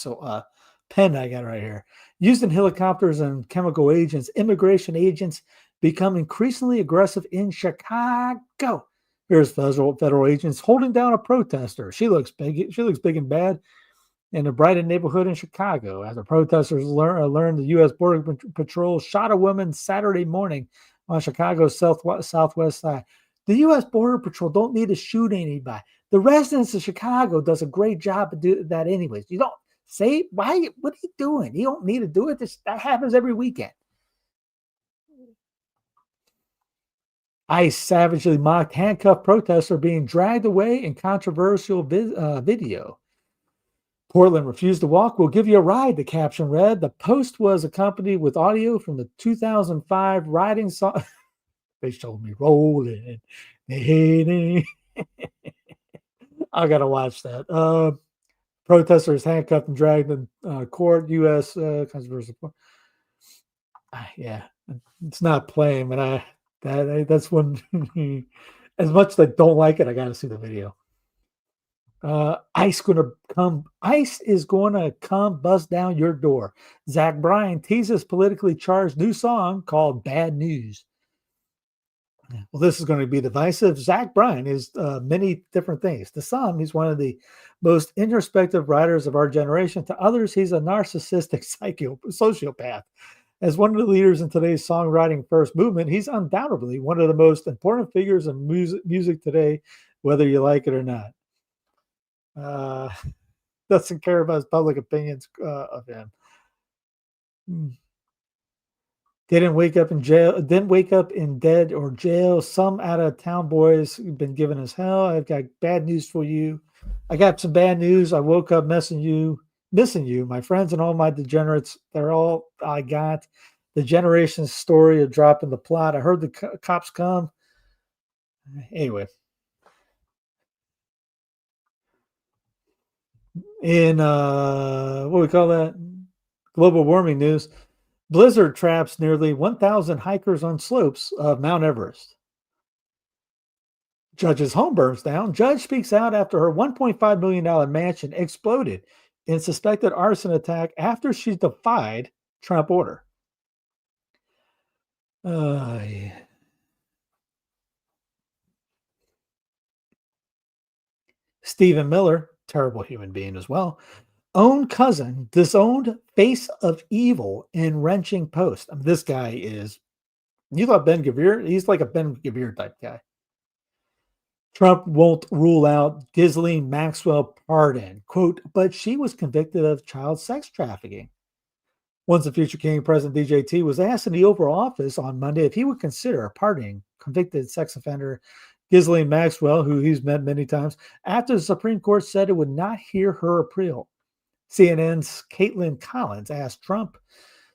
I got right here. Used in helicopters and chemical agents, immigration agents become increasingly aggressive in Chicago. Here's federal agents holding down a protester. She looks big. She looks big and bad in a Brighton neighborhood in Chicago. After protesters learned the U.S. Border Patrol shot a woman Saturday morning on Chicago's southwest side. The U.S. Border Patrol don't need to shoot anybody. The residents of Chicago does a great job of doing that anyways. You don't say, why? What are you doing? You don't need to do it. That happens every weekend. ICE savagely mocked handcuffed protesters being dragged away in controversial video. Portland refused to walk. We'll give you a ride, the caption read. The post was accompanied with audio from the 2005 riding song. They showed me rolling. I got to watch that. Protesters handcuffed and dragged in court. U.S. controversial. Yeah, it's not playing, but that's when, as much as I don't like it, I got to see the video. ICE is going to come bust down your door. Zach Bryan teases politically charged new song called Bad News. Well, this is going to be divisive. Zach Bryan is many different things. To some, he's one of the most introspective writers of our generation. To others, he's a narcissistic sociopath. As one of the leaders in today's songwriting first movement, he's undoubtedly one of the most important figures in music today, whether you like it or not. Doesn't care about his public opinions of him. Didn't wake up in jail. Didn't wake up in dead or jail. Some out of town boys have been given as hell. I've got bad news for you. I got some bad news. I woke up missing you, my friends and all my degenerates. They're all I got. The generation's story of dropping the plot. I heard the cops come. Anyway. In what we call that? Global warming news. Blizzard traps nearly 1,000 hikers on slopes of Mount Everest. Judge's home burns down. Judge speaks out after her $1.5 million mansion exploded in suspected arson attack after she defied Trump order. Yeah. Stephen Miller, terrible human being as well, own cousin disowned face of evil in wrenching post. I mean, this guy is, you thought Ben Gvir? He's like a Ben Gvir type guy. Trump won't rule out Ghislaine Maxwell pardon. Quote, but she was convicted of child sex trafficking. Once the future king, President DJT, was asked in the Oval Office on Monday if he would consider pardoning convicted sex offender Ghislaine Maxwell, who he's met many times, after the Supreme Court said it would not hear her appeal. CNN's Caitlin Collins asked Trump,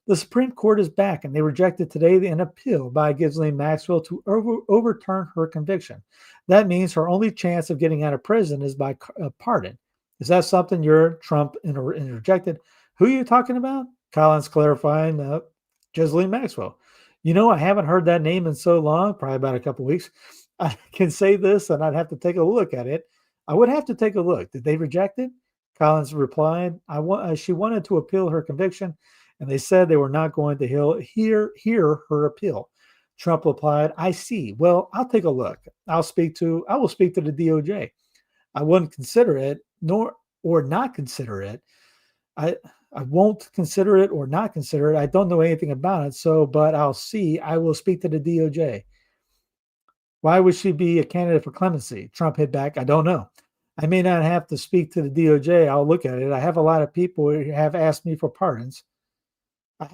the Supreme Court is back, and they rejected today an appeal by Ghislaine Maxwell to overturn her conviction. That means her only chance of getting out of prison is by pardon. Is that something Trump interjected? Who are you talking about? Collins clarifying, Ghislaine Maxwell. You know, I haven't heard that name in so long, probably about a couple of weeks. I can say this, and I'd have to take a look at it. I would have to take a look. Did they reject it? Collins replied, she wanted to appeal her conviction, and they said they were not going to hear her appeal. Trump replied, I see. Well, I'll take a look. I will speak to the DOJ. I wouldn't consider it, or not consider it. I won't consider it or not consider it. I don't know anything about it, but I'll see. I will speak to the DOJ. Why would she be a candidate for clemency? Trump hit back, I don't know. I may not have to speak to the DOJ. I'll look at it. I have a lot of people who have asked me for pardons. I'll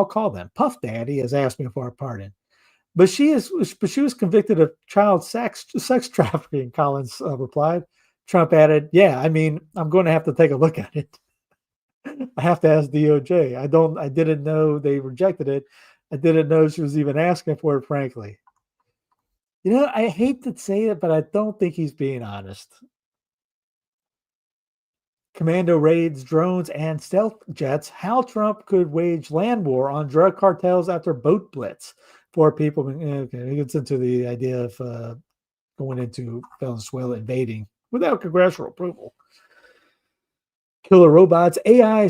call them. Puff Daddy has asked me for a pardon. But she was convicted of child sex trafficking, Collins replied. Trump added, yeah, I mean, I'm going to have to take a look at it. I have to ask DOJ. I didn't know they rejected it. I didn't know she was even asking for it, frankly. You know, I hate to say it, but I don't think he's being honest. Commando raids, drones, and stealth jets. How Trump could wage land war on drug cartels after boat blitz. For people, okay, he gets into the idea of going into Venezuela, invading without congressional approval. Killer robots, AI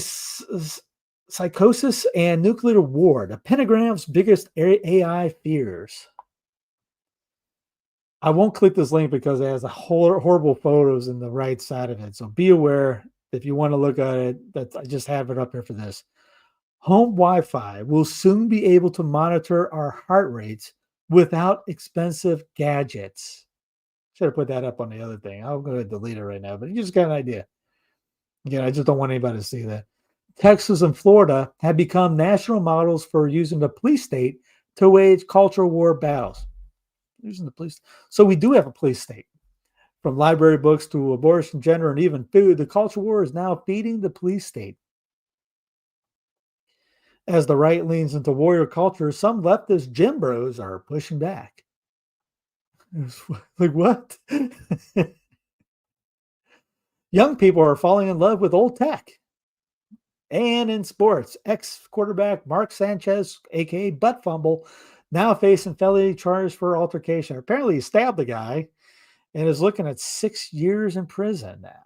psychosis, and nuclear war. The Pentagram's biggest AI fears. I won't click this link because it has a horrible photos in the right side of it. So be aware if you want to look at it. That I just have it up here for this. Home Wi-Fi will soon be able to monitor our heart rates without expensive gadgets. Should have put that up on the other thing. I'm going to delete it right now, but you just got an idea. Again, I just don't want anybody to see that. Texas and Florida have become national models for using the police state to wage cultural war battles. Using the police. So we do have a police state. From library books to abortion, gender, and even food, the culture war is now feeding the police state. As the right leans into warrior culture, some leftist gym bros are pushing back. Like what? Young people are falling in love with old tech. And in sports, ex-quarterback Mark Sanchez, a.k.a. Butt Fumble, now facing felony charges for altercation. Apparently he stabbed the guy and is looking at 6 years in prison now.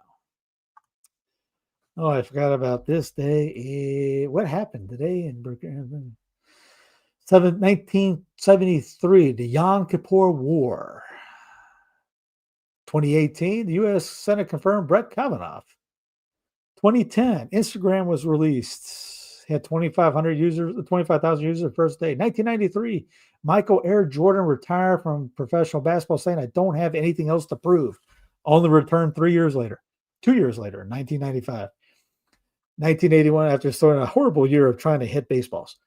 Oh, I forgot about this day. What happened today in 1973, the Yom Kippur War. 2018, the U.S. Senate confirmed Brett Kavanaugh. 2010, Instagram was released. Had 25,000 users the first day. 1993, Michael Air Jordan retired from professional basketball, saying, "I don't have anything else to prove." Only returned 2 years later, in 1995. 1981, after starting a horrible year of trying to hit baseballs.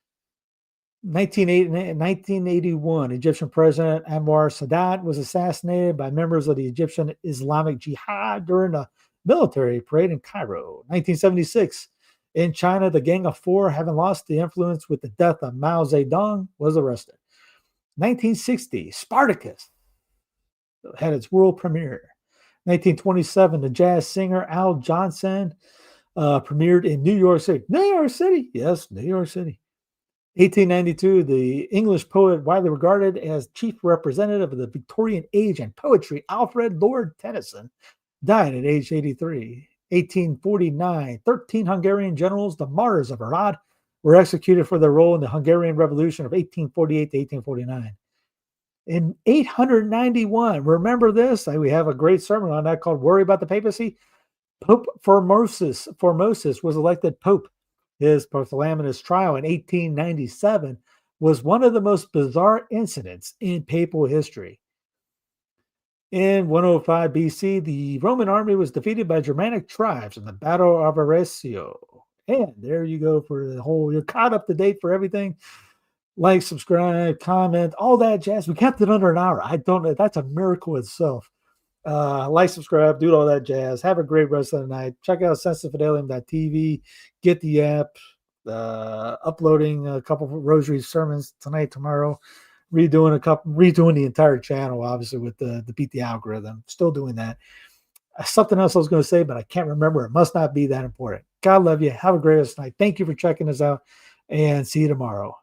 1981, Egyptian President Anwar Sadat was assassinated by members of the Egyptian Islamic Jihad during a military parade in Cairo. 1976, in China, the Gang of Four, having lost the influence with the death of Mao Zedong, was arrested. 1960, Spartacus had its world premiere. 1927, the jazz singer Al Johnson premiered in New York City. New York City, yes, New York City. 1892, the English poet widely regarded as chief representative of the Victorian age in poetry, Alfred Lord Tennyson, died at age 83. 1849, 13 Hungarian generals, the martyrs of Arad, were executed for their role in the Hungarian Revolution of 1848 to 1849. In 891, remember this? We have a great sermon on that called Worry About the Papacy. Pope Formosus was elected Pope. His Bartholomew trial in 1897 was one of the most bizarre incidents in papal history. In 105 BC, the Roman army was defeated by Germanic tribes in the Battle of Arezzo. And there you go for the whole, you're caught up to date for everything. Like, subscribe, comment, all that jazz. We kept it under an hour. I don't know. That's a miracle itself. Like, subscribe, do all that jazz. Have a great rest of the night. Check out sensefidelium.tv. Get the app. Uploading a couple of rosary sermons tonight, tomorrow. Redoing the entire channel, obviously, with the beat the algorithm. Still doing that. Something else I was going to say, but I can't remember. It must not be that important. God love you. Have a great rest of the night. Thank you for checking us out, and see you tomorrow.